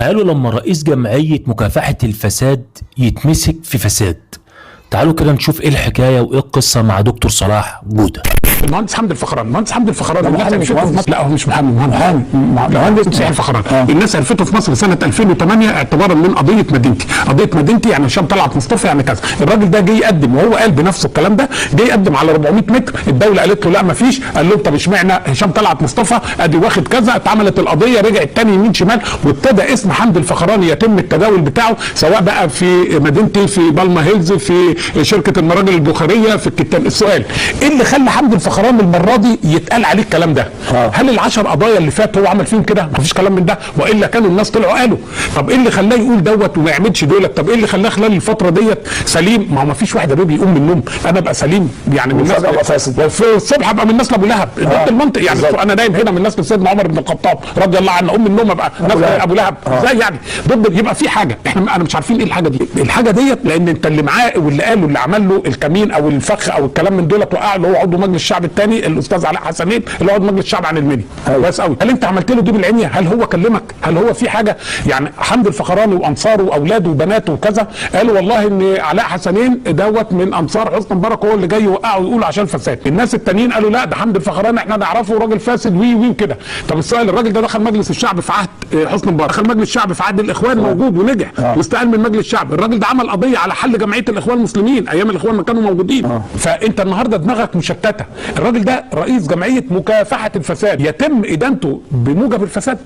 قالوا لما رئيس جمعية مكافحة الفساد يتمسك في فساد. تعالوا كده نشوف ايه الحكاية وايه القصة مع دكتور صلاح جودة. المهندس حمدي الفخراني، المهندس حمدي الفخراني محامي مش مهندس. لا هو مش محامي، مهندس مسيح الفخراني. الناس عرفته في مصر سنه 2008 اعتبارا من قضيه مدينتي، قضيه مدينتي يعني هشام طلعت مصطفى يعني كذا. الراجل ده جه يقدم وهو قال بنفسه الكلام ده، جه يقدم على 400 متر، الدوله قالت له لا ما فيش، قال لهم طب اشمعنى هشام طلعت مصطفى ادي واخد كذا، اتعملت القضيه رجعت تاني يمين شمال وابتدى اسم حمدي الفخراني يتم التداول بتاعه سواء بقى في مدينتي، في بالما هيلز، في شركه المراجل البخاريه، في الكتان. السؤال ايه اللي خلى حمدي الفخراني المره دي يتقال عليه الكلام ده؟ هل ال10 قضايا اللي فات هو عمل فيهم كده؟ مفيش كلام من ده، والا كانوا الناس طلعوا قالوا. طب ايه اللي خلاه يقول دوت وما يعملش دولت؟ طب ايه اللي خلاه خلال الفتره ديت سليم؟ ما هو مفيش واحد يا بيبي يقوم من النوم انا ابقى سليم يعني من الناس في الصبح ابقى من الناس لابو لهب ضد المنطق يعني انا نايم هنا من الناس لسيدنا عمر بن الخطاب رضي الله عنه، اقوم من النوم ابقى ابو لهب ازاي يعني؟ ضد. يبقى في حاجه انا مش عارفين ايه الحاجه دي. الحاجه ديت لان انت اللي معاه واللي قاله اللي عمل له الكمين او الفخ او الكلام من دولت وقع اللي هو عضو مجلس الشعب الثاني الاستاذ علاء حسنين اللي هو عضو مجلس الشعب عن المنيا. كويس قوي. هل انت عملت له دي بالعنيه؟ هل هو كلمك؟ هل هو في حاجه يعني حمدي الفخراني وانصاره واولاده وبناته وكذا قالوا والله ان علاء حسنين دوت من انصار حسني مبارك هو اللي جاي يوقعه ويقول عشان فساد. الناس التانيين قالوا لا ده حمدي الفخراني احنا نعرفه راجل فاسد وي وكده. طب السؤال الراجل ده دخل مجلس الشعب في عهد حسني مبارك، دخل مجلس الشعب في عهد الاخوان موجود ونجح واستقال من مجلس الشعب. الراجل ده عمل قضيه على حل جمعيه الاخوان المسلمين ايام الاخوان ما كانوا موجودين. فانت النهارده دماغك مشتته. الراجل ده رئيس جمعيه مكافحه الفساد يتم ادانته بموجب الفساد.